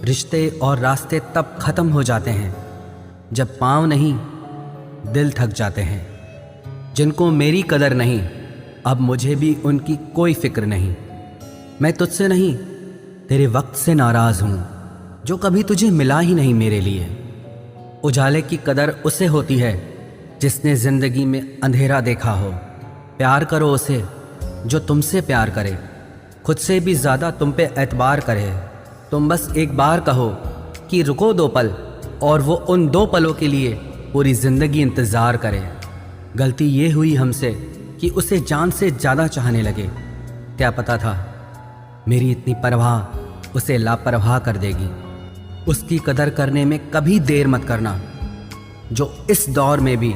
रिश्ते और रास्ते तब ख़त्म हो जाते हैं जब पाँव नहीं दिल थक जाते हैं। जिनको मेरी कदर नहीं, अब मुझे भी उनकी कोई फिक्र नहीं। मैं तुझसे नहीं तेरे वक्त से नाराज़ हूँ जो कभी तुझे मिला ही नहीं मेरे लिए। उजाले की कदर उसे होती है जिसने ज़िंदगी में अंधेरा देखा हो। प्यार करो उसे जो तुमसे प्यार करे, खुद से भी ज़्यादा तुम पे एतबार करे। तुम बस एक बार कहो कि रुको 2 पल, और वो उन 2 पलों के लिए पूरी ज़िंदगी इंतज़ार करे। गलती ये हुई हमसे कि उसे जान से ज़्यादा चाहने लगे। क्या पता था मेरी इतनी परवाह उसे लापरवाह कर देगी। उसकी कदर करने में कभी देर मत करना, जो इस दौर में भी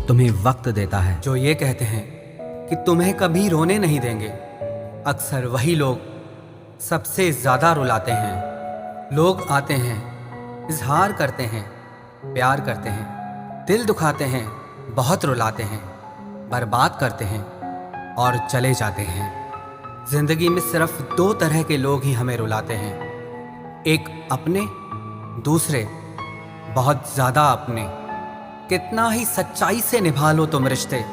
तुम्हें वक्त देता है। जो ये कहते हैं कि तुम्हें कभी रोने नहीं देंगे, अक्सर वही लोग सबसे ज़्यादा रुलाते हैं। लोग आते हैं, इजहार करते हैं, प्यार करते हैं, दिल दुखाते हैं, बहुत रुलाते हैं, बर्बाद करते हैं और चले जाते हैं। ज़िंदगी में सिर्फ 2 तरह के लोग ही हमें रुलाते हैं, एक अपने, दूसरे बहुत ज़्यादा अपने। कितना ही सच्चाई से निभा लो तुम रिश्ते,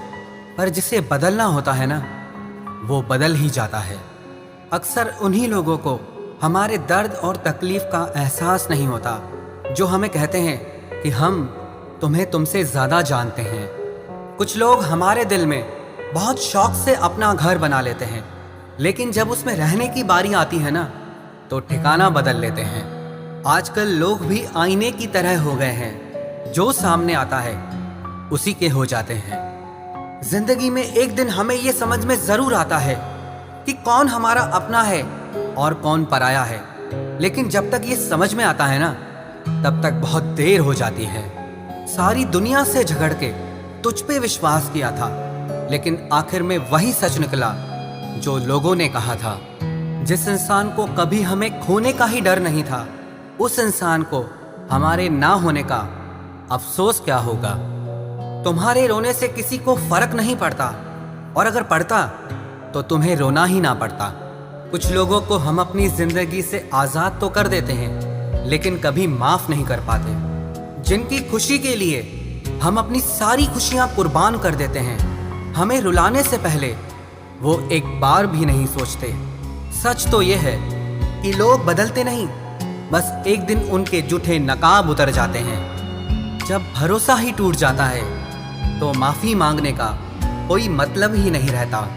पर जिसे बदलना होता है ना, वो बदल ही जाता है। अक्सर उन्हीं लोगों को हमारे दर्द और तकलीफ़ का एहसास नहीं होता जो हमें कहते हैं कि हम तुम्हें तुमसे ज़्यादा जानते हैं। कुछ लोग हमारे दिल में बहुत शौक से अपना घर बना लेते हैं, लेकिन जब उसमें रहने की बारी आती है ना, तो ठिकाना बदल लेते हैं। आजकल लोग भी आईने की तरह हो गए हैं, जो सामने आता है उसी के हो जाते हैं। जिंदगी में एक दिन हमें ये समझ में ज़रूर आता है कि कौन हमारा अपना है और कौन पराया है, लेकिन जब तक ये समझ में आता है ना, तब तक बहुत देर हो जाती है। सारी दुनिया से झगड़ के तुझ पे विश्वास किया था, लेकिन आखिर में वही सच निकला जो लोगों ने कहा था। जिस इंसान को कभी हमें खोने का ही डर नहीं था, उस इंसान को हमारे ना होने का अफसोस क्या होगा। तुम्हारे रोने से किसी को फर्क नहीं पड़ता, और अगर पड़ता तो तुम्हें रोना ही ना पड़ता। कुछ लोगों को हम अपनी जिंदगी से आज़ाद तो कर देते हैं, लेकिन कभी माफ़ नहीं कर पाते। जिनकी खुशी के लिए हम अपनी सारी खुशियां कुर्बान कर देते हैं, हमें रुलाने से पहले वो एक बार भी नहीं सोचते। सच तो ये है कि लोग बदलते नहीं, बस एक दिन उनके जूठे नकाब उतर जाते हैं। जब भरोसा ही टूट जाता है तो माफ़ी मांगने का कोई मतलब ही नहीं रहता।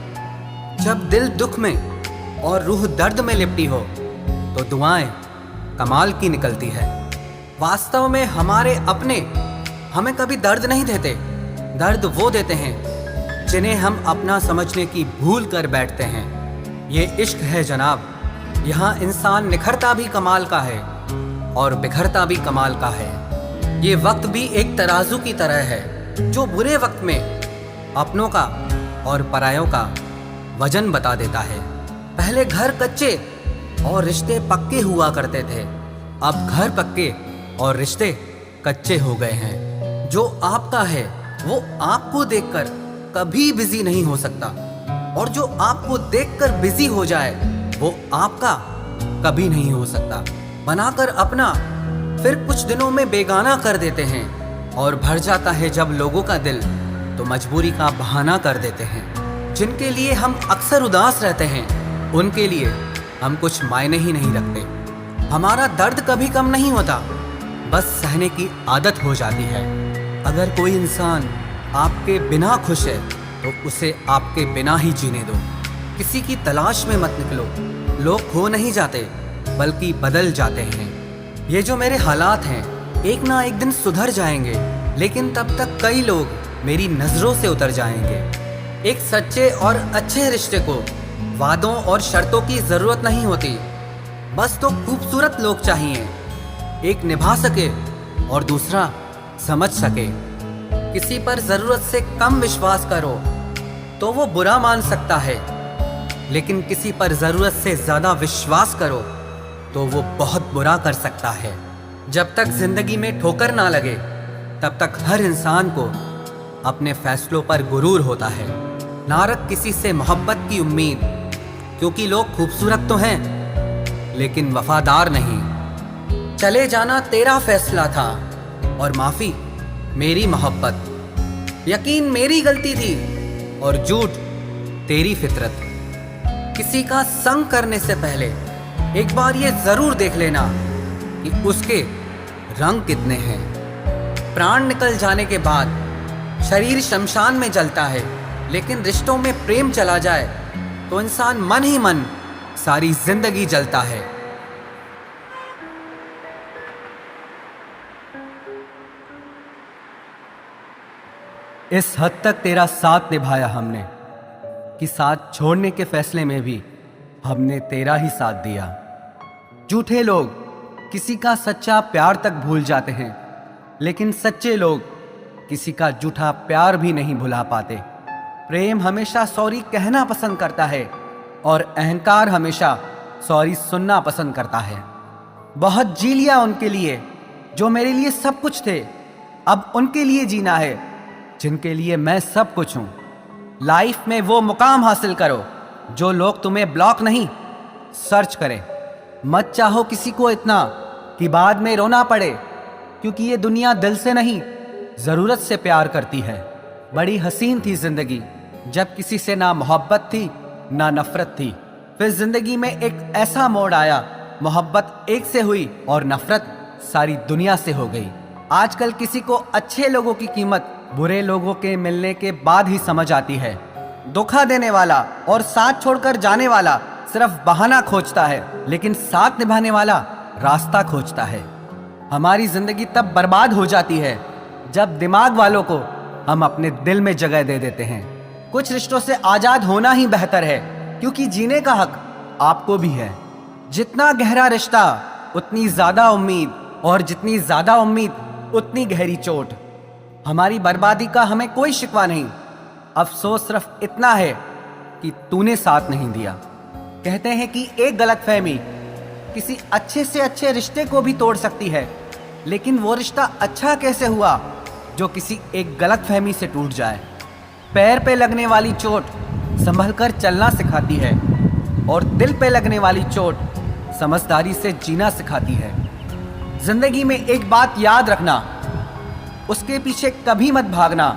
जब दिल दुख में और रूह दर्द में लिपटी हो तो दुआएं कमाल की निकलती है। वास्तव में हमारे अपने हमें कभी दर्द नहीं देते, दर्द वो देते हैं जिन्हें हम अपना समझने की भूल कर बैठते हैं। ये इश्क है जनाब, यहाँ इंसान निखरता भी कमाल का है और बिखरता भी कमाल का है। ये वक्त भी एक तराजू की तरह है जो बुरे वक्त में अपनों का और परायों का वजन बता देता है। पहले घर कच्चे और रिश्ते पक्के हुआ करते थे, अब घर पक्के और रिश्ते कच्चे हो गए हैं। जो आपका है वो आपको देखकर कभी बिजी नहीं हो सकता, और जो आपको देखकर बिजी हो जाए वो आपका कभी नहीं हो सकता। बनाकर अपना फिर कुछ दिनों में बेगाना कर देते हैं, और भर जाता है जब लोगों का दिल तो मजबूरी का बहाना कर देते हैं। जिनके लिए हम अक्सर उदास रहते हैं, उनके लिए हम कुछ मायने ही नहीं रखते। हमारा दर्द कभी कम नहीं होता, बस सहने की आदत हो जाती है। अगर कोई इंसान आपके बिना खुश है तो उसे आपके बिना ही जीने दो। किसी की तलाश में मत निकलो। लोग खो नहीं जाते बल्कि बदल जाते हैं। ये जो मेरे हालात हैं एक ना एक दिन सुधर जाएंगे, लेकिन तब तक कई लोग मेरी नज़रों से उतर जाएंगे। एक सच्चे और अच्छे रिश्ते को वादों और शर्तों की ज़रूरत नहीं होती, बस तो खूबसूरत लोग चाहिए, एक निभा सके और दूसरा समझ सके। किसी पर ज़रूरत से कम विश्वास करो तो वो बुरा मान सकता है, लेकिन किसी पर ज़रूरत से ज़्यादा विश्वास करो तो वो बहुत बुरा कर सकता है। जब तक ज़िंदगी में ठोकर ना लगे तब तक हर इंसान को अपने फैसलों पर गुरूर होता है। ना रख किसी से मोहब्बत की उम्मीद, क्योंकि लोग खूबसूरत तो हैं लेकिन वफादार नहीं। चले जाना तेरा फैसला था और माफी मेरी मोहब्बत। यकीन मेरी गलती थी और झूठ तेरी फितरत। किसी का संग करने से पहले एक बार ये जरूर देख लेना कि उसके रंग कितने हैं। प्राण निकल जाने के बाद शरीर शमशान में जलता है, लेकिन रिश्तों में प्रेम चला जाए तो इंसान मन ही मन सारी जिंदगी जलता है। इस हद तक तेरा साथ निभाया हमने कि साथ छोड़ने के फैसले में भी हमने तेरा ही साथ दिया। झूठे लोग किसी का सच्चा प्यार तक भूल जाते हैं, लेकिन सच्चे लोग किसी का झूठा प्यार भी नहीं भुला पाते। प्रेम हमेशा सॉरी कहना पसंद करता है और अहंकार हमेशा सॉरी सुनना पसंद करता है। बहुत जी लिया उनके लिए जो मेरे लिए सब कुछ थे, अब उनके लिए जीना है जिनके लिए मैं सब कुछ हूं। लाइफ में वो मुकाम हासिल करो जो लोग तुम्हें ब्लॉक नहीं सर्च करें। मत चाहो किसी को इतना कि बाद में रोना पड़े, क्योंकि ये दुनिया दिल से नहीं जरूरत से प्यार करती है। बड़ी हसीन थी जिंदगी जब किसी से ना मोहब्बत थी ना नफरत थी। फिर जिंदगी में एक ऐसा मोड़ आया, मोहब्बत एक से हुई और नफरत सारी दुनिया से हो गई। आजकल किसी को अच्छे लोगों की कीमत बुरे लोगों के मिलने के बाद ही समझ आती है। धोखा देने वाला और साथ छोड़कर जाने वाला सिर्फ बहाना खोजता है, लेकिन साथ निभाने वाला रास्ता खोजता है। हमारी जिंदगी तब बर्बाद हो जाती है जब दिमाग वालों को हम अपने दिल में जगह दे देते हैं। कुछ रिश्तों से आजाद होना ही बेहतर है, क्योंकि जीने का हक आपको भी है। जितना गहरा रिश्ता उतनी ज्यादा उम्मीद, और जितनी ज्यादा उम्मीद उतनी गहरी चोट। हमारी बर्बादी का हमें कोई शिकवा नहीं, अफसोस सिर्फ इतना है कि तूने साथ नहीं दिया। कहते हैं कि एक गलतफहमी किसी अच्छे से अच्छे रिश्ते को भी तोड़ सकती है, लेकिन वो रिश्ता अच्छा कैसे हुआ जो किसी एक गलतफहमी से टूट जाए। पैर पे लगने वाली चोट संभल कर चलना सिखाती है, और दिल पे लगने वाली चोट समझदारी से जीना सिखाती है। जिंदगी में एक बात याद रखना, उसके पीछे कभी मत भागना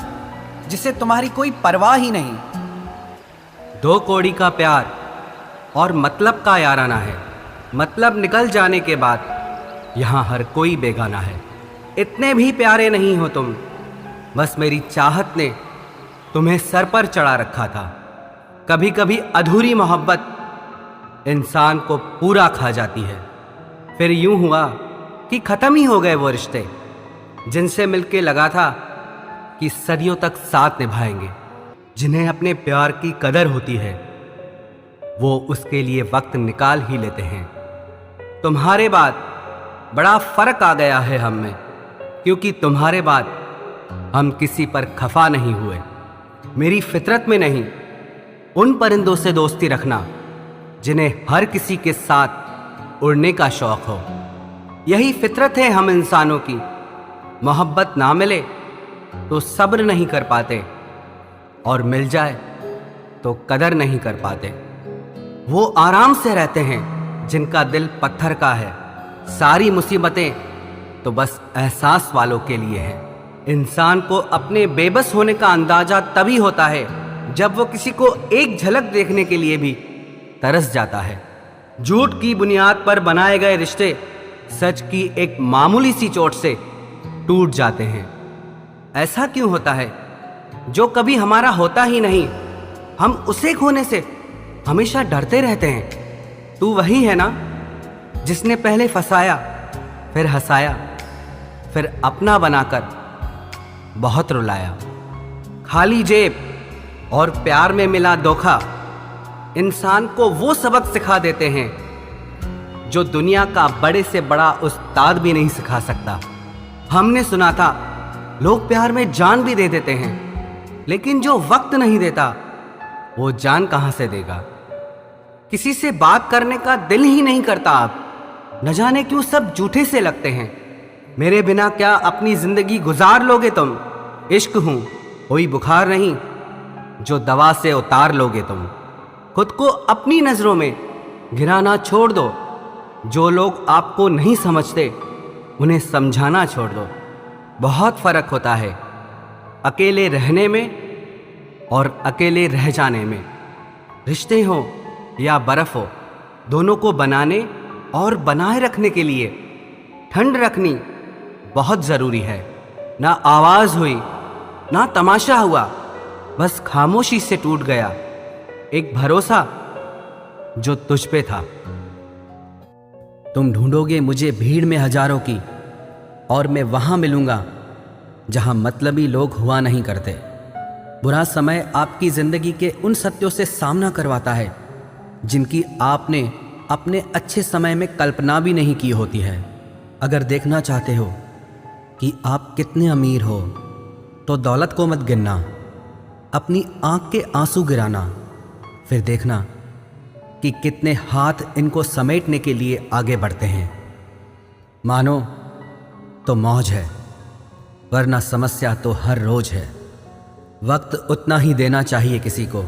जिसे तुम्हारी कोई परवाह ही नहीं। दो कौड़ी का प्यार और मतलब का याराना है। मतलब निकल जाने के बाद यहाँ हर कोई बेगाना है। इतने भी प्यारे नहीं हो तुम, बस मेरी चाहत ने तुम्हें सर पर चढ़ा रखा था। कभी कभी अधूरी मोहब्बत इंसान को पूरा खा जाती है। फिर यूं हुआ कि खत्म ही हो गए वो रिश्ते जिनसे मिलके लगा था कि सदियों तक साथ निभाएंगे। जिन्हें अपने प्यार की कदर होती है वो उसके लिए वक्त निकाल ही लेते हैं। तुम्हारे बाद बड़ा फर्क आ गया है हम में, क्योंकि तुम्हारे बाद हम किसी पर खफा नहीं हुए। मेरी फितरत में नहीं उन परिंदों से दोस्ती रखना जिन्हें हर किसी के साथ उड़ने का शौक हो। यही फितरत है हम इंसानों की। मोहब्बत ना मिले तो सब्र नहीं कर पाते, और मिल जाए तो कदर नहीं कर पाते। वो आराम से रहते हैं जिनका दिल पत्थर का है। सारी मुसीबतें तो बस एहसास वालों के लिए हैं। इंसान को अपने बेबस होने का अंदाजा तभी होता है जब वो किसी को एक झलक देखने के लिए भी तरस जाता है। झूठ की बुनियाद पर बनाए गए रिश्ते सच की एक मामूली सी चोट से टूट जाते हैं। ऐसा क्यों होता है? जो कभी हमारा होता ही नहीं, हम उसे खोने से हमेशा डरते रहते हैं। तू वही है ना जिसने पहले फंसाया, फिर हंसाया, फिर अपना बनाकर बहुत रुलाया। खाली जेब और प्यार में मिला धोखा इंसान को वो सबक सिखा देते हैं जो दुनिया का बड़े से बड़ा उस्ताद भी नहीं सिखा सकता। हमने सुना था लोग प्यार में जान भी दे देते हैं, लेकिन जो वक्त नहीं देता वो जान कहां से देगा। किसी से बात करने का दिल ही नहीं करता अब, न जाने क्यों सब झूठे से लगते हैं। मेरे बिना क्या अपनी जिंदगी गुजार लोगे तुम? इश्क हूं कोई बुखार नहीं जो दवा से उतार लोगे तुम। खुद को अपनी नजरों में गिराना छोड़ दो। जो लोग आपको नहीं समझते उन्हें समझाना छोड़ दो। बहुत फर्क होता है अकेले रहने में और अकेले रह जाने में। रिश्ते हो या बर्फ हो, दोनों को बनाने और बनाए रखने के लिए ठंड रखनी बहुत ज़रूरी है। ना आवाज़ हुई ना तमाशा हुआ, बस खामोशी से टूट गया एक भरोसा जो तुझ पे था। तुम ढूंढोगे मुझे भीड़ में हजारों की, और मैं वहां मिलूंगा जहां मतलबी लोग हुआ नहीं करते। बुरा समय आपकी जिंदगी के उन सत्यों से सामना करवाता है जिनकी आपने अपने अच्छे समय में कल्पना भी नहीं की होती है। अगर देखना चाहते हो कि आप कितने अमीर हो तो दौलत को मत गिनना, अपनी आंख के आंसू गिराना, फिर देखना कि कितने हाथ इनको समेटने के लिए आगे बढ़ते हैं। मानो तो मौज है, वरना समस्या तो हर रोज है। वक्त उतना ही देना चाहिए किसी को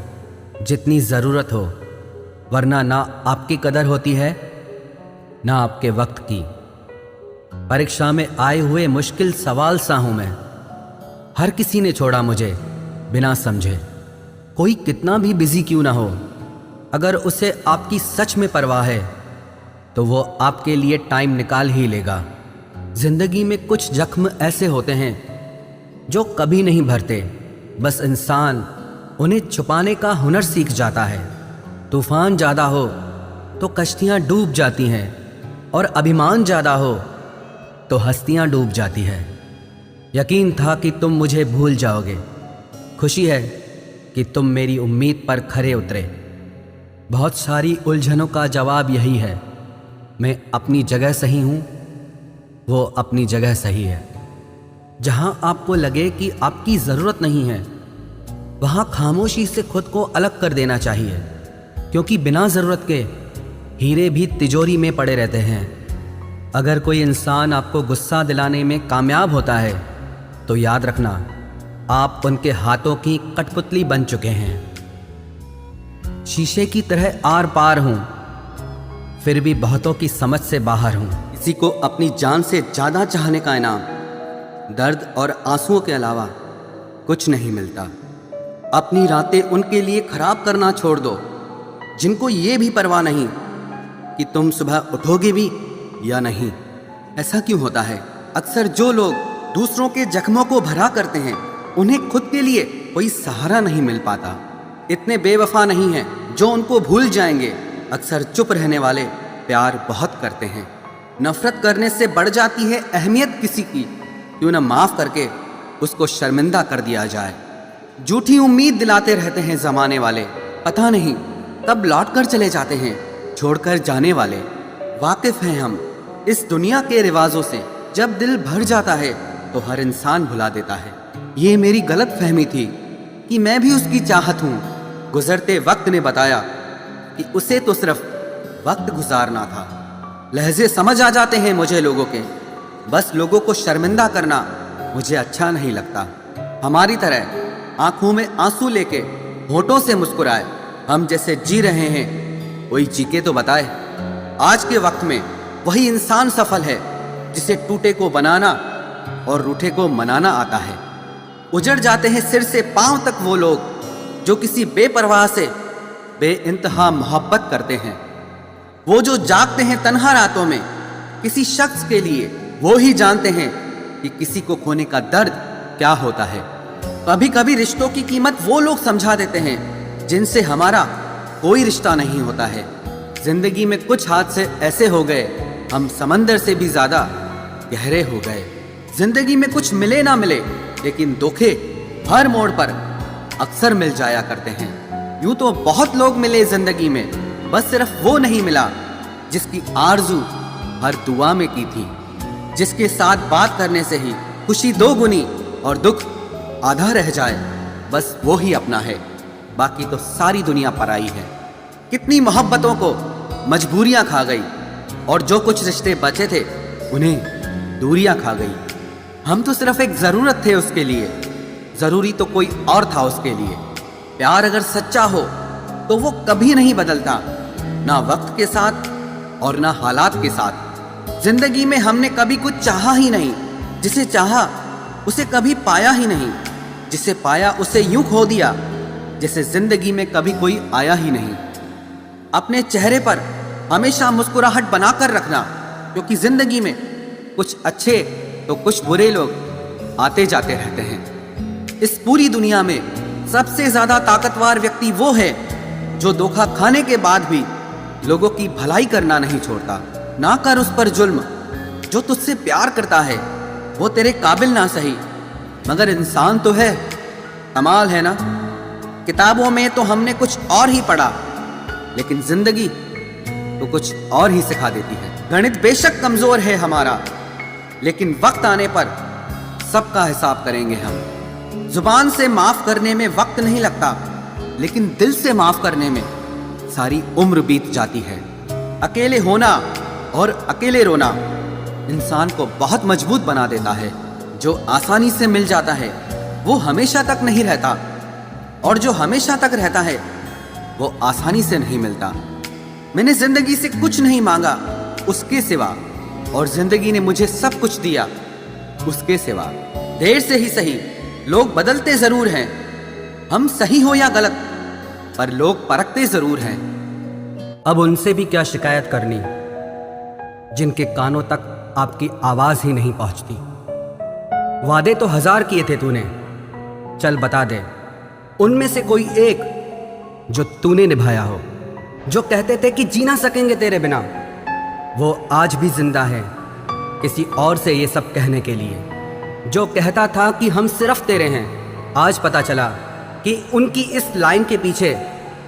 जितनी ज़रूरत हो, वरना ना आपकी कदर होती है ना आपके वक्त की। परीक्षा में आए हुए मुश्किल सवाल सा हूं मैं। हर किसी ने छोड़ा मुझे बिना समझे। कोई कितना भी बिजी क्यों ना हो, अगर उसे आपकी सच में परवाह है तो वो आपके लिए टाइम निकाल ही लेगा। जिंदगी में कुछ जख्म ऐसे होते हैं जो कभी नहीं भरते, बस इंसान उन्हें छुपाने का हुनर सीख जाता है। तूफान ज़्यादा हो तो कश्तियाँ डूब जाती हैं, और अभिमान ज़्यादा हो तो हस्तियाँ डूब जाती है। यकीन था कि तुम मुझे भूल जाओगे, खुशी है कि तुम मेरी उम्मीद पर खरे उतरे। बहुत सारी उलझनों का जवाब यही है, मैं अपनी जगह सही हूँ, वो अपनी जगह सही है। जहाँ आपको लगे कि आपकी ज़रूरत नहीं है, वहाँ खामोशी से खुद को अलग कर देना चाहिए, क्योंकि बिना ज़रूरत के हीरे भी तिजोरी में पड़े रहते हैं। अगर कोई इंसान आपको गुस्सा दिलाने में कामयाब होता है तो याद रखना आप उनके हाथों की कठपुतली बन चुके हैं। शीशे की तरह आर पार हूँ, फिर भी बहुतों की समझ से बाहर हूँ। किसी को अपनी जान से ज़्यादा चाहने का इनाम दर्द और आंसुओं के अलावा कुछ नहीं मिलता। अपनी रातें उनके लिए खराब करना छोड़ दो जिनको ये भी परवाह नहीं कि तुम सुबह उठोगे भी या नहीं। ऐसा क्यों होता है? अक्सर जो लोग दूसरों के जख्मों को भरा करते हैं उन्हें खुद के लिए कोई सहारा नहीं मिल पाता। इतने बेवफा नहीं हैं जो उनको भूल जाएंगे। अक्सर चुप रहने वाले प्यार बहुत करते हैं। नफरत करने से बढ़ जाती है अहमियत किसी की, क्यों न माफ़ करके उसको शर्मिंदा कर दिया जाए। झूठी उम्मीद दिलाते रहते हैं ज़माने वाले, पता नहीं कब लौट कर चले जाते हैं छोड़कर जाने वाले। वाकिफ़ हैं हम इस दुनिया के रिवाजों से, जब दिल भर जाता है तो हर इंसान भुला देता है। ये मेरी गलत फहमी थी कि मैं भी उसकी चाहत हूँ। गुजरते वक्त ने बताया कि उसे तो सिर्फ वक्त गुजारना था। लहजे समझ आ जाते हैं मुझे लोगों के, बस लोगों को शर्मिंदा करना मुझे अच्छा नहीं लगता। हमारी तरह आंखों में आंसू लेके होठों से मुस्कुराए, हम जैसे जी रहे हैं कोई जी के तो बताए। आज के वक्त में वही इंसान सफल है जिसे टूटे को बनाना और रूठे को मनाना आता है। उजड़ जाते हैं सिर से पांव तक वो लोग जो किसी बेपरवाह से बेइंतहा मोहब्बत करते हैं। वो जो जागते हैं तन्हा रातों में किसी शख्स के लिए, वो ही जानते हैं कि किसी को खोने का दर्द क्या होता है। कभी कभी रिश्तों की कीमत वो लोग समझा देते हैं जिनसे हमारा कोई रिश्ता नहीं होता है। जिंदगी में कुछ हादसे ऐसे हो गए हम समंदर से भी ज्यादा गहरे हो गए। जिंदगी में कुछ मिले ना मिले, लेकिन धोखे हर मोड़ पर अक्सर मिल जाया करते हैं। यूं तो बहुत लोग मिले जिंदगी में, बस सिर्फ वो नहीं मिला जिसकी आरजू हर दुआ में की थी, जिसके साथ बात करने से ही खुशी दो गुनी और दुख आधा रह जाए। बस वो ही अपना है, बाकी तो सारी दुनिया पराई है। कितनी मोहब्बतों को मजबूरियां खा गई, और जो कुछ रिश्ते बचे थे उन्हें दूरियां खा गई। हम तो सिर्फ एक ज़रूरत थे उसके लिए, ज़रूरी तो कोई और था उसके लिए। प्यार अगर सच्चा हो तो वो कभी नहीं बदलता, ना वक्त के साथ और ना हालात के साथ। जिंदगी में हमने कभी कुछ चाहा ही नहीं, जिसे चाहा उसे कभी पाया ही नहीं, जिसे पाया उसे यूं खो दिया जैसे जिंदगी में कभी कोई आया ही नहीं। अपने चेहरे पर हमेशा मुस्कुराहट बनाकर रखना, क्योंकि जिंदगी में कुछ अच्छे तो कुछ बुरे लोग आते जाते रहते हैं। इस पूरी दुनिया में सबसे ज्यादा ताकतवर व्यक्ति वो है जो धोखा खाने के बाद भी लोगों की भलाई करना नहीं छोड़ता। ना कर उस पर जुल्म, जो तुझसे प्यार करता है वो तेरे काबिल ना सही मगर इंसान तो है। कमाल है ना, किताबों में तो हमने कुछ और ही पढ़ा, लेकिन जिंदगी तो कुछ और ही सिखा देती है। गणित बेशक कमजोर है हमारा, लेकिन वक्त आने पर सबका हिसाब करेंगे हम। जुबान से माफ करने में वक्त नहीं लगता, लेकिन दिल से माफ करने में सारी उम्र बीत जाती है। अकेले होना और अकेले रोना इंसान को बहुत मजबूत बना देता है। जो आसानी से मिल जाता है वो हमेशा तक नहीं रहता, और जो हमेशा तक रहता है वो आसानी से नहीं मिलता। मैंने जिंदगी से कुछ नहीं मांगा उसके सिवा, और जिंदगी ने मुझे सब कुछ दिया उसके सिवा। देर से ही सही, लोग बदलते जरूर हैं, हम सही हो या गलत, पर लोग परखते जरूर हैं। अब उनसे भी क्या शिकायत करनी जिनके कानों तक आपकी आवाज ही नहीं पहुंचती। वादे तो 1000 किए थे तूने, चल बता दे उनमें से कोई एक जो तूने निभाया हो। जो कहते थे कि जी ना सकेंगे तेरे बिना, वो आज भी जिंदा है किसी और से ये सब कहने के लिए। जो कहता था कि हम सिर्फ तेरे हैं, आज पता चला कि उनकी इस लाइन के पीछे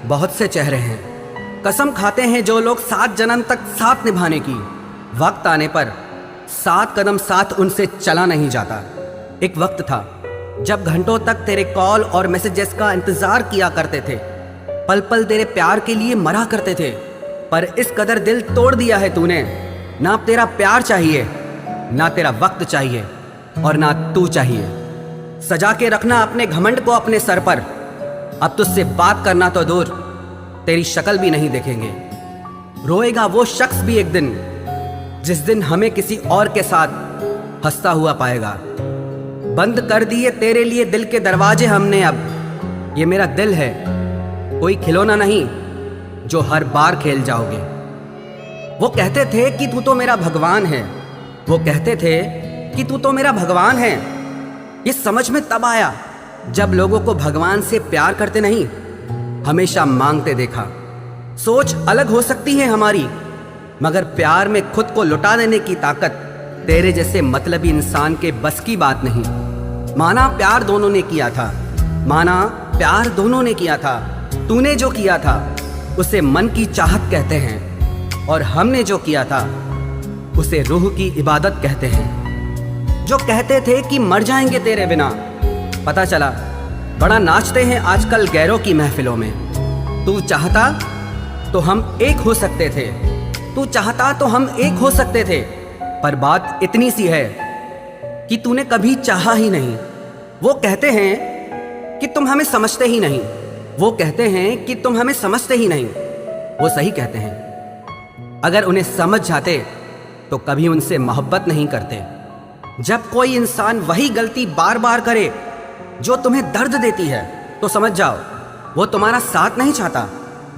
बहुत से चेहरे हैं। कसम खाते हैं जो लोग 7 जन्म तक साथ निभाने की, वक्त आने पर 7 कदम साथ उनसे चला नहीं जाता। एक वक्त था जब घंटों तक तेरे कॉल और मैसेजेस का इंतजार किया करते थे, पल पल तेरे प्यार के लिए मरा करते थे, पर इस कदर दिल तोड़ दिया है तूने। ना तेरा प्यार चाहिए, ना तेरा वक्त चाहिए, और ना तू चाहिए। सजा के रखना अपने घमंड को अपने सर पर। अब तुझसे बात करना तो दूर, तेरी शक्ल भी नहीं देखेंगे। रोएगा वो शख्स भी एक दिन, जिस दिन हमें किसी और के साथ हंसता हुआ पाएगा। बंद कर दिए तेरे लिए दिल के दरवाजे हमने अब। ये मेरा दिल है, कोई खिलौना नहीं जो हर बार खेल जाओगे। वो कहते थे कि तू तो मेरा भगवान है, वो कहते थे कि तू तो मेरा भगवान है। ये समझ में तब आया जब लोगों को भगवान से प्यार करते नहीं, हमेशा मांगते देखा। सोच अलग हो सकती है हमारी, मगर प्यार में खुद को लुटा देने की ताकत तेरे जैसे मतलबी इंसान के बस की बात नहीं। माना प्यार दोनों ने किया था, माना प्यार दोनों ने किया था। तूने जो किया था उसे मन की चाहत कहते हैं, और हमने जो किया था उसे रूह की इबादत कहते हैं। जो कहते थे कि मर जाएंगे तेरे बिना, पता चला बड़ा नाचते हैं आजकल गैरों की महफिलों में। तू चाहता तो हम एक हो सकते थे, तू चाहता तो हम एक हो सकते थे, पर बात इतनी सी है कि तूने कभी चाहा ही नहीं। वो कहते हैं कि तुम हमें समझते ही नहीं, वो कहते हैं कि तुम हमें समझते ही नहीं। वो सही कहते हैं, अगर उन्हें समझ जाते तो कभी उनसे मोहब्बत नहीं करते। जब कोई इंसान वही गलती बार बार करे जो तुम्हें दर्द देती है, तो समझ जाओ वो तुम्हारा साथ नहीं चाहता,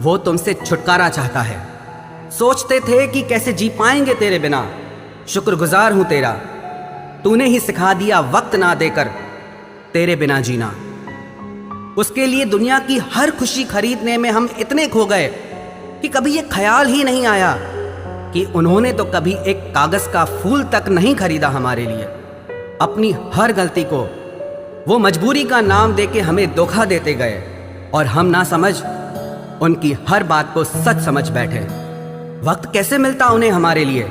वो तुमसे छुटकारा चाहता है। सोचते थे कि कैसे जी पाएंगे तेरे बिना, शुक्रगुजार हूं तेरा, तूने ही सिखा दिया वक्त ना देकर तेरे बिना जीना। उसके लिए दुनिया की हर खुशी खरीदने में हम इतने खो गए कि कभी ये ख्याल ही नहीं आया कि उन्होंने तो कभी एक कागज का फूल तक नहीं खरीदा हमारे लिए। अपनी हर गलती को वो मजबूरी का नाम देके हमें धोखा देते गए, और हम ना समझ उनकी हर बात को सच समझ बैठे। वक्त कैसे मिलता उन्हें हमारे लिए,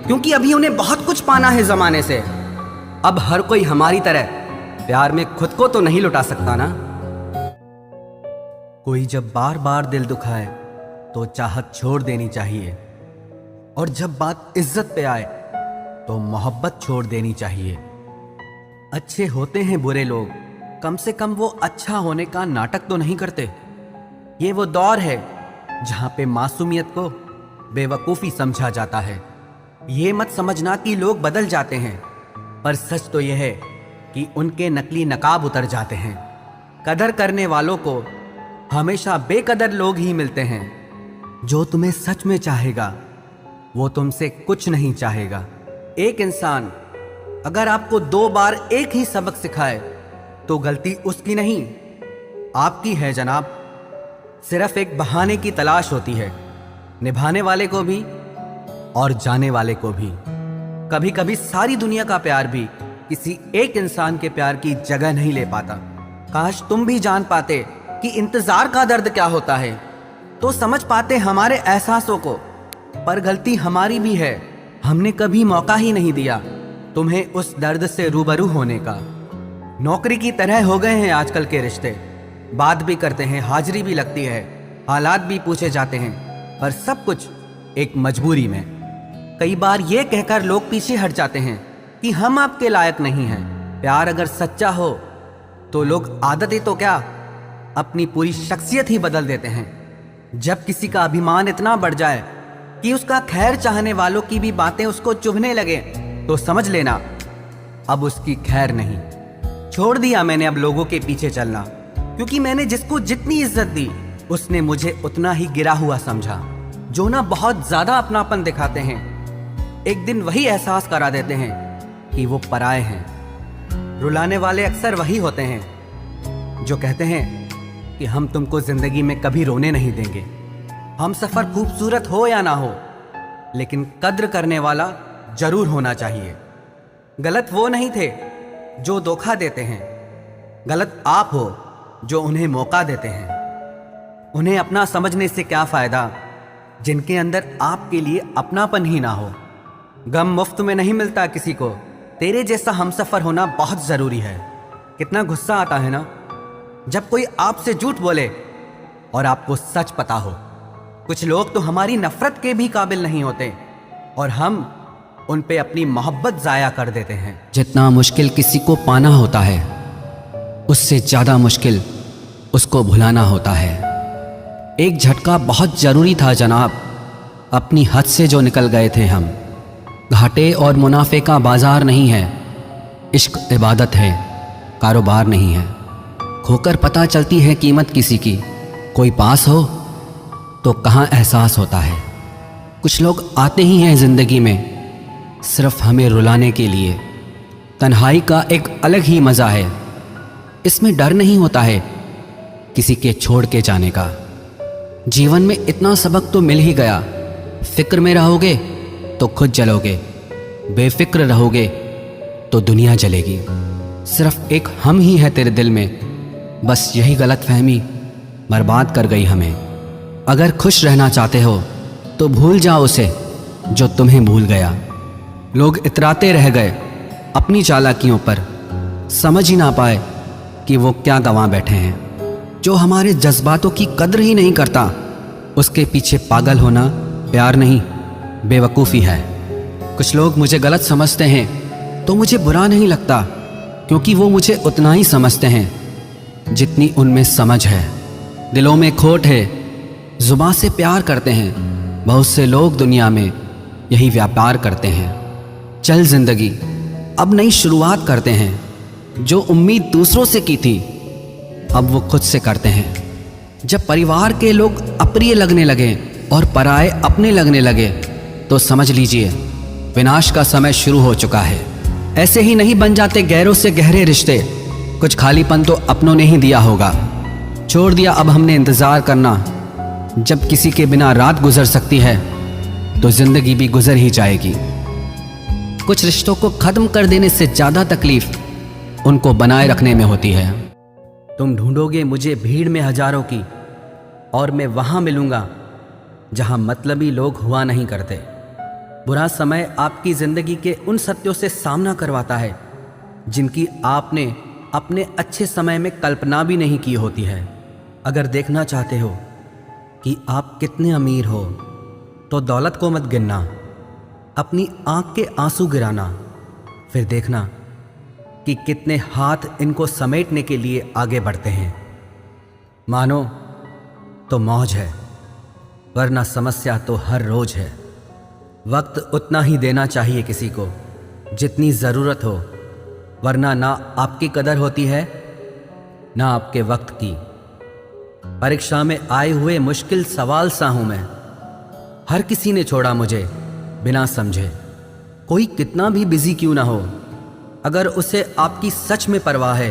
क्योंकि अभी उन्हें बहुत कुछ पाना है जमाने से। अब हर कोई हमारी तरह प्यार में खुद को तो नहीं लुटा सकता ना। कोई जब बार बार दिल दुखाए तो चाहत छोड़ देनी चाहिए, और जब बात इज्जत पे आए तो मोहब्बत छोड़ देनी चाहिए। अच्छे होते हैं बुरे लोग, कम से कम वो अच्छा होने का नाटक तो नहीं करते। ये वो दौर है जहां पे मासूमियत को बेवकूफ़ी समझा जाता है। ये मत समझना कि लोग बदल जाते हैं, पर सच तो यह है कि उनके नकली नकाब उतर जाते हैं। कदर करने वालों को हमेशा बेकदर लोग ही मिलते हैं। जो तुम्हें सच में चाहेगा वो तुमसे कुछ नहीं चाहेगा। एक इंसान अगर आपको 2 बार एक ही सबक सिखाए तो गलती उसकी नहीं, आपकी है जनाब। सिर्फ एक बहाने की तलाश होती है, निभाने वाले को भी और जाने वाले को भी। कभी कभी सारी दुनिया का प्यार भी किसी एक इंसान के प्यार की जगह नहीं ले पाता। काश तुम भी जान पाते कि इंतजार का दर्द क्या होता है, तो समझ पाते हमारे एहसासों को। पर गलती हमारी भी है, हमने कभी मौका ही नहीं दिया तुम्हें उस दर्द से रूबरू होने का। नौकरी की तरह हो गए हैं आजकल के रिश्ते। बात भी करते हैं, हाजिरी भी लगती है, हालात भी पूछे जाते हैं, पर सब कुछ एक मजबूरी में। कई बार ये कहकर लोग पीछे हट जाते हैं कि हम आपके लायक नहीं हैं। प्यार अगर सच्चा हो तो लोग आदतें तो क्या, अपनी पूरी शख्सियत ही बदल देते हैं। जब किसी का अभिमान इतना बढ़ जाए कि उसका खैर चाहने वालों की भी बातें उसको चुभने लगे, तो समझ लेना अब उसकी खैर नहीं। छोड़ दिया मैंने अब लोगों के पीछे चलना, क्योंकि मैंने जिसको जितनी इज्जत दी उसने मुझे उतना ही गिरा हुआ समझा। जो ना बहुत ज्यादा अपनापन दिखाते हैं, एक दिन वही एहसास करा देते हैं कि वो पराए हैं। रुलाने वाले अक्सर वही होते हैं जो कहते हैं कि हम तुमको जिंदगी में कभी रोने नहीं देंगे। हम सफर खूबसूरत हो या ना हो, लेकिन कद्र करने वाला जरूर होना चाहिए। गलत वो नहीं थे जो धोखा देते हैं, गलत आप हो जो उन्हें मौका देते हैं। उन्हें अपना समझने से क्या फायदा जिनके अंदर आपके लिए अपनापन ही ना हो। गम मुफ्त में नहीं मिलता किसी को, तेरे जैसा हमसफर होना बहुत जरूरी है। कितना गुस्सा आता है ना जब कोई आपसे झूठ बोले और आपको सच पता हो। कुछ लोग तो हमारी नफरत के भी काबिल नहीं होते और हम उन पे अपनी मोहब्बत जाया कर देते हैं। जितना मुश्किल किसी को पाना होता है, उससे ज्यादा मुश्किल उसको भुलाना होता है। एक झटका बहुत जरूरी था जनाब, अपनी हद से जो निकल गए थे हम। घाटे और मुनाफे का बाजार नहीं है, इश्क इबादत है, कारोबार नहीं है। खोकर पता चलती है कीमत किसी की, कोई पास हो तो कहाँ एहसास होता है। कुछ लोग आते ही हैं जिंदगी में सिर्फ हमें रुलाने के लिए। तन्हाई का एक अलग ही मज़ा है, इसमें डर नहीं होता है किसी के छोड़ के जाने का। जीवन में इतना सबक तो मिल ही गया, फिक्र में रहोगे तो खुद जलोगे, बेफिक्र रहोगे तो दुनिया जलेगी। सिर्फ एक हम ही है तेरे दिल में, बस यही गलतफहमी बर्बाद कर गई हमें। अगर खुश रहना चाहते हो तो भूल जाओ उसे जो तुम्हें भूल गया। लोग इतराते रह गए अपनी चालाकियों पर, समझ ही ना पाए कि वो क्या गंवा बैठे हैं। जो हमारे जज्बातों की कद्र ही नहीं करता, उसके पीछे पागल होना प्यार नहीं, बेवकूफ़ी है। कुछ लोग मुझे गलत समझते हैं तो मुझे बुरा नहीं लगता, क्योंकि वो मुझे उतना ही समझते हैं जितनी उनमें समझ है। दिलों में खोट है, जुबान से प्यार करते हैं। बहुत से लोग दुनिया में यही व्यापार करते हैं। चल जिंदगी अब नई शुरुआत करते हैं। जो उम्मीद दूसरों से की थी अब वो खुद से करते हैं। जब परिवार के लोग अप्रिय लगने लगे और पराए अपने लगने लगे, तो समझ लीजिए विनाश का समय शुरू हो चुका है। ऐसे ही नहीं बन जाते गैरों से गहरे रिश्ते, कुछ खालीपन तो अपनों ने ही दिया होगा। छोड़ दिया अब हमने इंतज़ार करना। जब किसी के बिना रात गुजर सकती है तो जिंदगी भी गुजर ही जाएगी। कुछ रिश्तों को ख़त्म कर देने से ज़्यादा तकलीफ उनको बनाए रखने में होती है। तुम ढूंढोगे मुझे भीड़ में हजारों की, और मैं वहाँ मिलूँगा जहाँ मतलबी लोग हुआ नहीं करते। बुरा समय आपकी ज़िंदगी के उन सत्यों से सामना करवाता है जिनकी आपने अपने अच्छे समय में कल्पना भी नहीं की होती है। अगर देखना चाहते हो कि आप कितने अमीर हो तो दौलत को मत गिनना, अपनी आंख के आंसू गिराना, फिर देखना कि कितने हाथ इनको समेटने के लिए आगे बढ़ते हैं। मानो तो मौज है, वरना समस्या तो हर रोज है। वक्त उतना ही देना चाहिए किसी को जितनी ज़रूरत हो, वरना ना आपकी कदर होती है ना आपके वक्त की। परीक्षा में आए हुए मुश्किल सवाल सा हूं मैं। हर किसी ने छोड़ा मुझे बिना समझे। कोई कितना भी बिजी क्यों ना हो, अगर उसे आपकी सच में परवाह है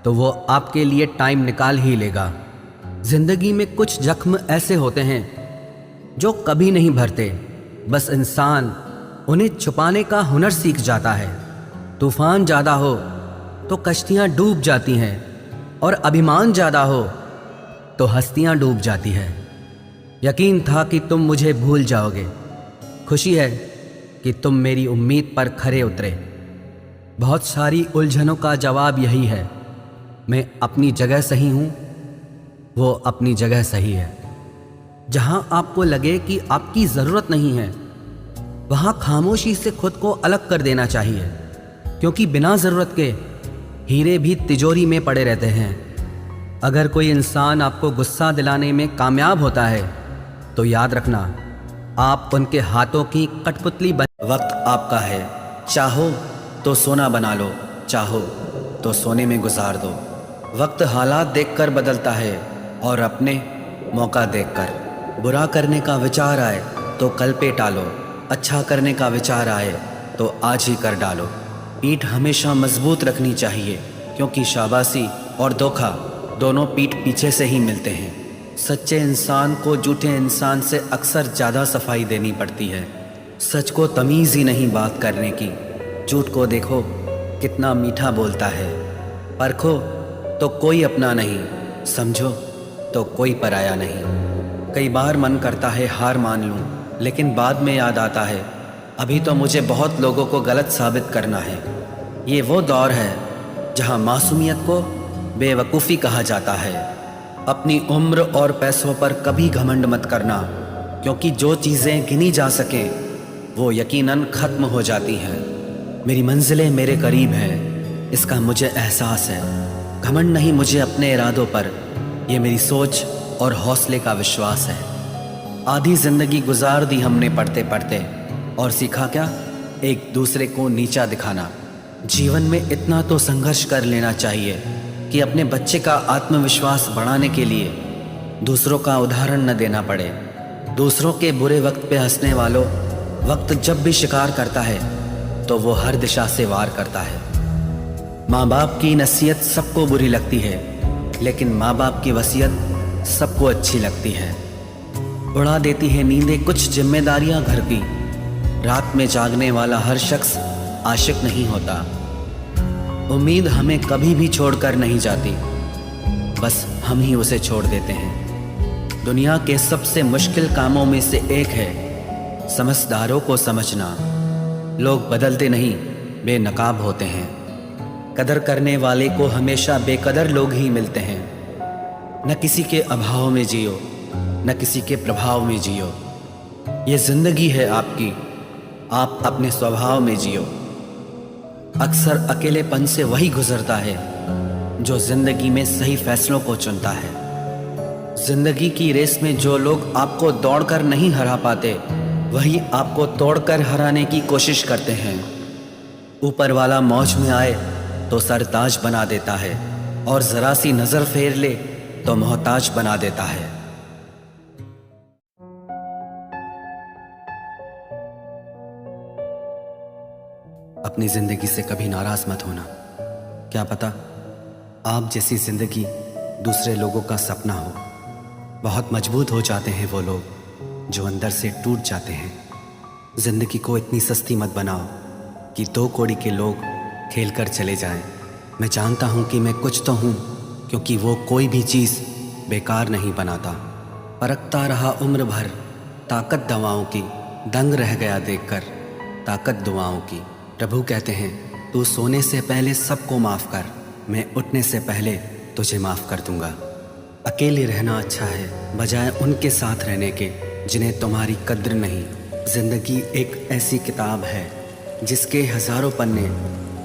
तो वो आपके लिए टाइम निकाल ही लेगा। जिंदगी में कुछ जख्म ऐसे होते हैं जो कभी नहीं भरते, बस इंसान उन्हें छुपाने का हुनर सीख जाता है। तूफान ज़्यादा हो तो कश्तियाँ डूब जाती हैं, और अभिमान ज़्यादा हो तो हस्तियाँ डूब जाती है। यकीन था कि तुम मुझे भूल जाओगे। खुशी है कि तुम मेरी उम्मीद पर खरे उतरे। बहुत सारी उलझनों का जवाब यही है, मैं अपनी जगह सही हूँ, वो अपनी जगह सही है। जहाँ आपको लगे कि आपकी ज़रूरत नहीं है, वहाँ खामोशी से खुद को अलग कर देना चाहिए, क्योंकि बिना ज़रूरत के हीरे भी तिजोरी में पड़े रहते हैं। अगर कोई इंसान आपको गुस्सा दिलाने में कामयाब होता है तो याद रखना, आप उनके हाथों की कठपुतली बन। वक्त आपका है, चाहो तो सोना बना लो, चाहो तो सोने में गुजार दो। वक्त हालात देखकर बदलता है और अपने मौका देखकर। बुरा करने का विचार आए तो कल पे टालो, अच्छा करने का विचार आए तो आज ही कर डालो। पीठ हमेशा मजबूत रखनी चाहिए, क्योंकि शाबाशी और धोखा दोनों पीठ पीछे से ही मिलते हैं। सच्चे इंसान को झूठे इंसान से अक्सर ज़्यादा सफाई देनी पड़ती है। सच को तमीज़ ही नहीं बात करने की। झूठ को देखो कितना मीठा बोलता है। परखो तो कोई अपना नहीं, समझो तो कोई पराया नहीं। कई बार मन करता है हार मान लूं, लेकिन बाद में याद आता है अभी तो मुझे बहुत लोगों को गलत साबित करना है। ये वो दौर है जहां मासूमियत को बेवकूफ़ी कहा जाता है। अपनी उम्र और पैसों पर कभी घमंड मत करना, क्योंकि जो चीज़ें गिनी जा सकें वो यकीनन ख़त्म हो जाती हैं। मेरी मंजिलें मेरे करीब हैं, इसका मुझे एहसास है। घमंड नहीं मुझे अपने इरादों पर, ये मेरी सोच और हौसले का विश्वास है। आधी ज़िंदगी गुजार दी हमने पढ़ते पढ़ते, और सीखा क्या? एक दूसरे को नीचा दिखाना। जीवन में इतना तो संघर्ष कर लेना चाहिए कि अपने बच्चे का आत्मविश्वास बढ़ाने के लिए दूसरों का उदाहरण न देना पड़े। दूसरों के बुरे वक्त पे हंसने वालों, वक्त जब भी शिकार करता है तो वो हर दिशा से वार करता है। माँ बाप की नसीहत सबको बुरी लगती है, लेकिन माँ बाप की वसीयत सबको अच्छी लगती है। उड़ा देती है नींदें कुछ जिम्मेदारियाँ घर की। रात में जागने वाला हर शख्स आशिक नहीं होता। उम्मीद हमें कभी भी छोड़कर नहीं जाती, बस हम ही उसे छोड़ देते हैं। दुनिया के सबसे मुश्किल कामों में से एक है समझदारों को समझना। लोग बदलते नहीं, बेनकाब होते हैं। कदर करने वाले को हमेशा बेकदर लोग ही मिलते हैं। न किसी के अभाव में जियो, न किसी के प्रभाव में जियो। ये जिंदगी है आपकी, आप अपने स्वभाव में जियो। अक्सर अकेलेपन से वही गुजरता है जो जिंदगी में सही फैसलों को चुनता है। जिंदगी की रेस में जो लोग आपको दौड़कर नहीं हरा पाते, वही आपको तोड़कर हराने की कोशिश करते हैं। ऊपर वाला मौज में आए तो सरताज बना देता है, और जरा सी नजर फेर ले तो मोहताज बना देता है। अपनी जिंदगी से कभी नाराज मत होना। क्या पता आप जैसी जिंदगी दूसरे लोगों का सपना हो। बहुत मजबूत हो जाते हैं वो लोग जो अंदर से टूट जाते हैं। जिंदगी को इतनी सस्ती मत बनाओ कि 2 कौड़ी के लोग खेल कर चले जाएं। मैं जानता हूँ कि मैं कुछ तो हूँ, क्योंकि वो कोई भी चीज़ बेकार नहीं बनाता। परखता रहा उम्र भर ताकत दवाओं की, दंग रह गया देखकर ताकत दुआओं की। प्रभु कहते हैं तू सोने से पहले सबको माफ़ कर, मैं उठने से पहले तुझे माफ़ कर दूंगा। अकेले रहना अच्छा है बजाय उनके साथ रहने के जिन्हें तुम्हारी कद्र नहीं। ज़िंदगी एक ऐसी किताब है जिसके हज़ारों पन्ने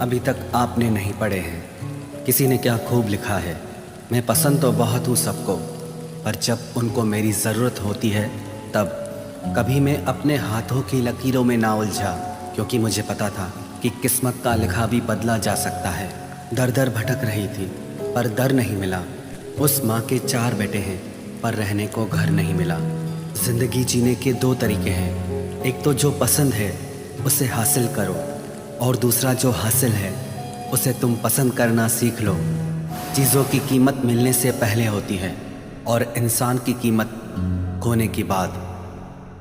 अभी तक आपने नहीं पढ़े हैं। किसी ने क्या खूब लिखा है, मैं पसंद तो बहुत हूँ सबको, पर जब उनको मेरी ज़रूरत होती है तब कभी मैं अपने हाथों की लकीरों में ना उलझा, क्योंकि मुझे पता था कि किस्मत का लिखा भी बदला जा सकता है। दर दर भटक रही थी पर दर नहीं मिला। उस माँ के 4 बेटे हैं पर रहने को घर नहीं मिला। जिंदगी जीने के 2 तरीके हैं, एक तो जो पसंद है उसे हासिल करो, और दूसरा जो हासिल है उसे तुम पसंद करना सीख लो। चीज़ों की कीमत मिलने से पहले होती है और इंसान की कीमत खोने के बाद।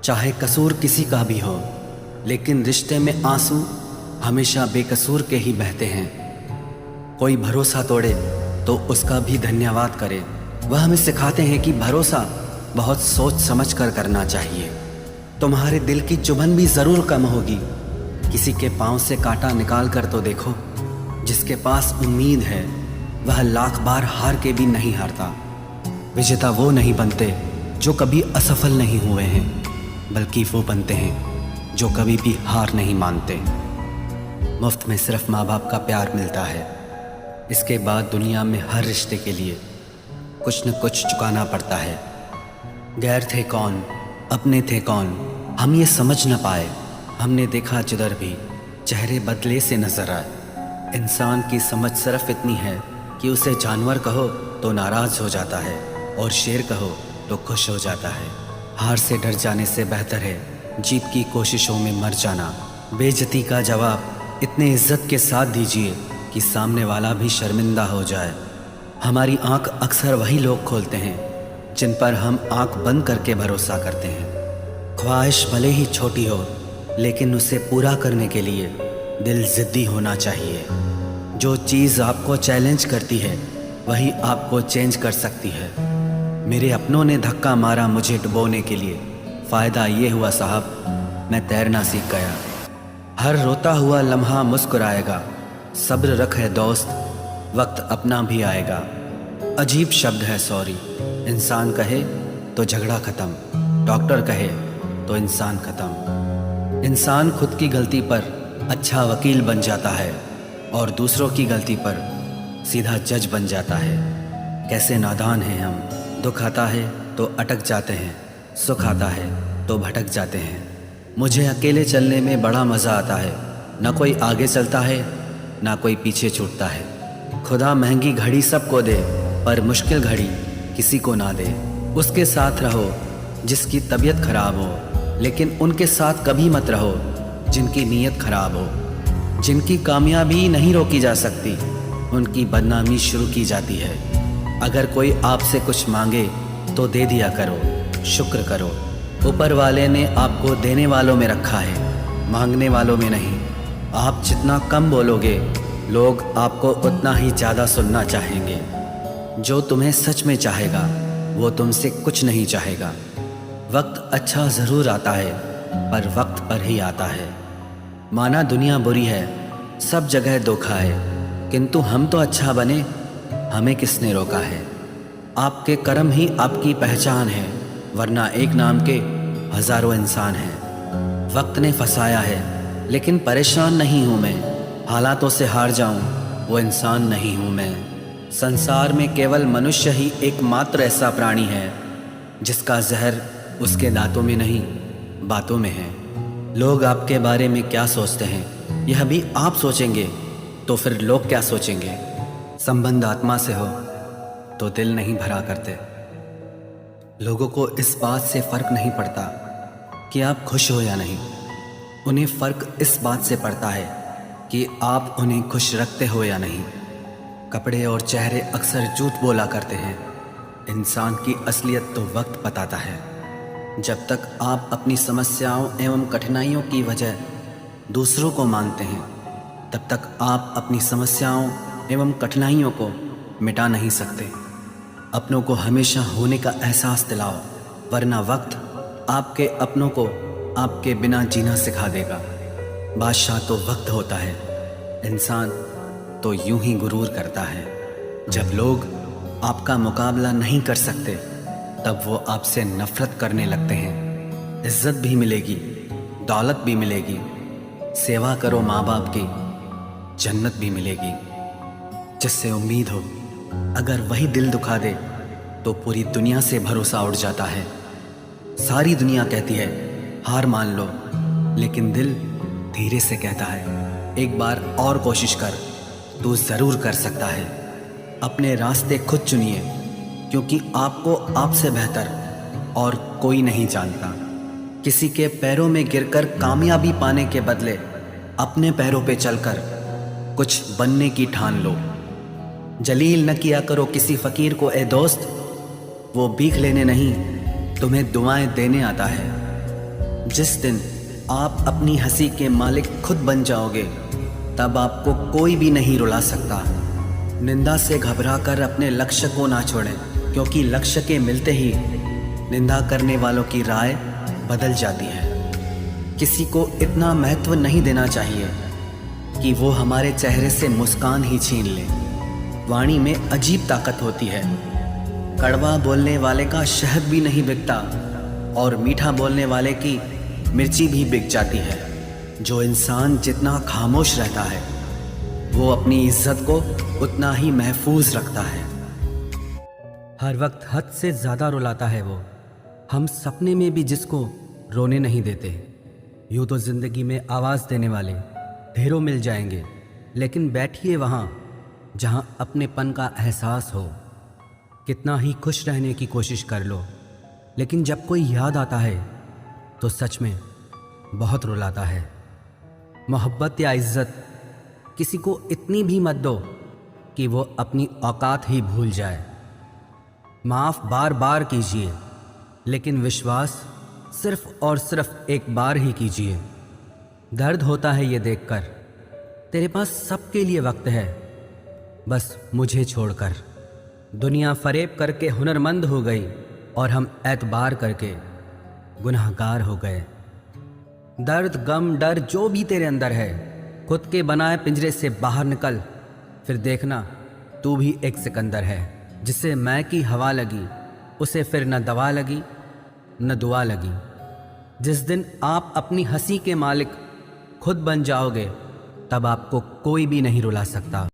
चाहे कसूर किसी का भी हो, लेकिन रिश्ते में आंसू हमेशा बेकसूर के ही बहते हैं। कोई भरोसा तोड़े तो उसका भी धन्यवाद करे। वह हमें सिखाते हैं कि भरोसा बहुत सोच समझ कर करना चाहिए। तुम्हारे दिल की चुभन भी ज़रूर कम होगी। किसी के पाँव से कांटा निकाल कर तो देखो। जिसके पास उम्मीद है वह लाख बार हार के भी नहीं हारता। विजेता वो नहीं बनते जो कभी असफल नहीं हुए हैं, बल्कि वो बनते हैं जो कभी भी हार नहीं मानते। मुफ्त में सिर्फ माँ बाप का प्यार मिलता है। इसके बाद दुनिया में हर रिश्ते के लिए कुछ न कुछ चुकाना पड़ता है। गैर थे कौन, अपने थे कौन, हम ये समझ न पाए। हमने देखा जिधर भी चेहरे बदले से नजर आए। इंसान की समझ सिर्फ इतनी है कि उसे जानवर कहो तो नाराज हो जाता है और शेर कहो तो खुश हो जाता है। हार से डर जाने से बेहतर है जीत की कोशिशों में मर जाना। बेइज्जती का जवाब इतने इज्जत के साथ दीजिए कि सामने वाला भी शर्मिंदा हो जाए। हमारी आंख अक्सर वही लोग खोलते हैं जिन पर हम आंख बंद करके भरोसा करते हैं। ख्वाहिश भले ही छोटी हो, लेकिन उसे पूरा करने के लिए दिल ज़िद्दी होना चाहिए। जो चीज़ आपको चैलेंज करती है वही आपको चेंज कर सकती है। मेरे अपनों ने धक्का मारा मुझे डुबोने के लिए। फ़ायदा ये हुआ साहब, मैं तैरना सीख गया। हर रोता हुआ लम्हा मुस्कुराएगा। सब्र रख है दोस्त, वक्त अपना भी आएगा। अजीब शब्द है सॉरी। इंसान कहे तो झगड़ा ख़त्म, डॉक्टर कहे तो इंसान ख़त्म। इंसान खुद की गलती पर अच्छा वकील बन जाता है और दूसरों की गलती पर सीधा जज बन जाता है। कैसे नादान हैं हम। दुख आता है तो अटक जाते हैं, सुख आता है तो भटक जाते हैं। मुझे अकेले चलने में बड़ा मज़ा आता है। ना कोई आगे चलता है ना कोई पीछे छूटता है। खुदा महंगी घड़ी सबको दे पर मुश्किल घड़ी किसी को ना दे। उसके साथ रहो जिसकी तबीयत खराब हो, लेकिन उनके साथ कभी मत रहो जिनकी नीयत खराब हो। जिनकी कामयाबी नहीं रोकी जा सकती, उनकी बदनामी शुरू की जाती है। अगर कोई आपसे कुछ मांगे तो दे दिया करो, शुक्र करो। ऊपर वाले ने आपको देने वालों में रखा है, मांगने वालों में नहीं। आप जितना कम बोलोगे, लोग आपको उतना ही ज़्यादा सुनना चाहेंगे। जो तुम्हें सच में चाहेगा वो तुमसे कुछ नहीं चाहेगा। वक्त अच्छा ज़रूर आता है पर वक्त पर ही आता है। माना दुनिया बुरी है, सब जगह धोखा है, किंतु हम तो अच्छा बने, हमें किसने रोका है। आपके कर्म ही आपकी पहचान है, वरना एक नाम के हज़ारों इंसान हैं। वक्त ने फंसाया है लेकिन परेशान नहीं हूँ मैं। हालातों से हार जाऊँ वो इंसान नहीं हूँ मैं। संसार में केवल मनुष्य ही एकमात्र ऐसा प्राणी है जिसका जहर उसके दांतों में नहीं बातों में है। लोग आपके बारे में क्या सोचते हैं यह भी आप सोचेंगे तो फिर लोग क्या सोचेंगे। संबंध आत्मा से हो तो दिल नहीं भरा करते। लोगों को इस बात से फ़र्क नहीं पड़ता कि आप खुश हो या नहीं। उन्हें फ़र्क इस बात से पड़ता है कि आप उन्हें खुश रखते हो या नहीं। कपड़े और चेहरे अक्सर झूठ बोला करते हैं। इंसान की असलियत तो वक्त बताता है। जब तक आप अपनी समस्याओं एवं कठिनाइयों की वजह दूसरों को मानते हैं, तब तक आप अपनी समस्याओं एवं कठिनाइयों को मिटा नहीं सकते। अपनों को हमेशा होने का एहसास दिलाओ, वरना वक्त आपके अपनों को आपके बिना जीना सिखा देगा। बादशाह तो वक्त होता है, इंसान तो यूं ही गुरूर करता है। जब लोग आपका मुकाबला नहीं कर सकते, तब वो आपसे नफरत करने लगते हैं। इज्जत भी मिलेगी, दौलत भी मिलेगी। सेवा करो माँ बाप की, जन्नत भी मिलेगी। जिससे उम्मीद हो, अगर वही दिल दुखा दे तो पूरी दुनिया से भरोसा उड़ जाता है। सारी दुनिया कहती है हार मान लो, लेकिन दिल धीरे से कहता है एक बार और कोशिश कर, तू ज़रूर कर सकता है। अपने रास्ते खुद चुनिए, क्योंकि आपको आपसे बेहतर और कोई नहीं जानता। किसी के पैरों में गिरकर कामयाबी पाने के बदले अपने पैरों पे चलकर कुछ बनने की ठान लो। जलील न किया करो किसी फ़कीर को ए दोस्त, वो भीख लेने नहीं तुम्हें दुआएं देने आता है। जिस दिन आप अपनी हंसी के मालिक खुद बन जाओगे, तब आपको कोई भी नहीं रुला सकता। निंदा से घबरा कर अपने लक्ष्य को ना छोड़ें, क्योंकि लक्ष्य के मिलते ही निंदा करने वालों की राय बदल जाती है। किसी को इतना महत्व नहीं देना चाहिए कि वो हमारे चेहरे से मुस्कान ही छीन ले। वाणी में अजीब ताकत होती है। कड़वा बोलने वाले का शहद भी नहीं बिकता और मीठा बोलने वाले की मिर्ची भी बिक जाती है। जो इंसान जितना खामोश रहता है, वो अपनी इज्जत को उतना ही महफूज रखता है। हर वक्त हद से ज़्यादा रुलाता है वो। हम सपने में भी जिसको रोने नहीं देते। यूँ तो ज़िंदगी में आवाज़ देने वाले ढेरों मिल जाएंगे, लेकिन बैठिए वहाँ जहाँ अपनेपन का एहसास हो। कितना ही खुश रहने की कोशिश कर लो, लेकिन जब कोई याद आता है तो सच में बहुत रुलाता है। मोहब्बत या इज्जत किसी को इतनी भी मत दो कि वो अपनी औकात ही भूल जाए। माफ़ बार बार कीजिए, लेकिन विश्वास सिर्फ और सिर्फ एक बार ही कीजिए। दर्द होता है ये देखकर, तेरे पास सबके लिए वक्त है, बस मुझे छोड़कर। दुनिया फरेब करके हुनरमंद हो गई और हम एतबार करके गुनाहगार हो गए। दर्द गम डर जो भी तेरे अंदर है, खुद के बनाए पिंजरे से बाहर निकल, फिर देखना तू भी एक सिकंदर है। जिसे मैं की हवा लगी, उसे फिर न दवा लगी न दुआ लगी। जिस दिन आप अपनी हंसी के मालिक खुद बन जाओगे, तब आपको कोई भी नहीं रुला सकता।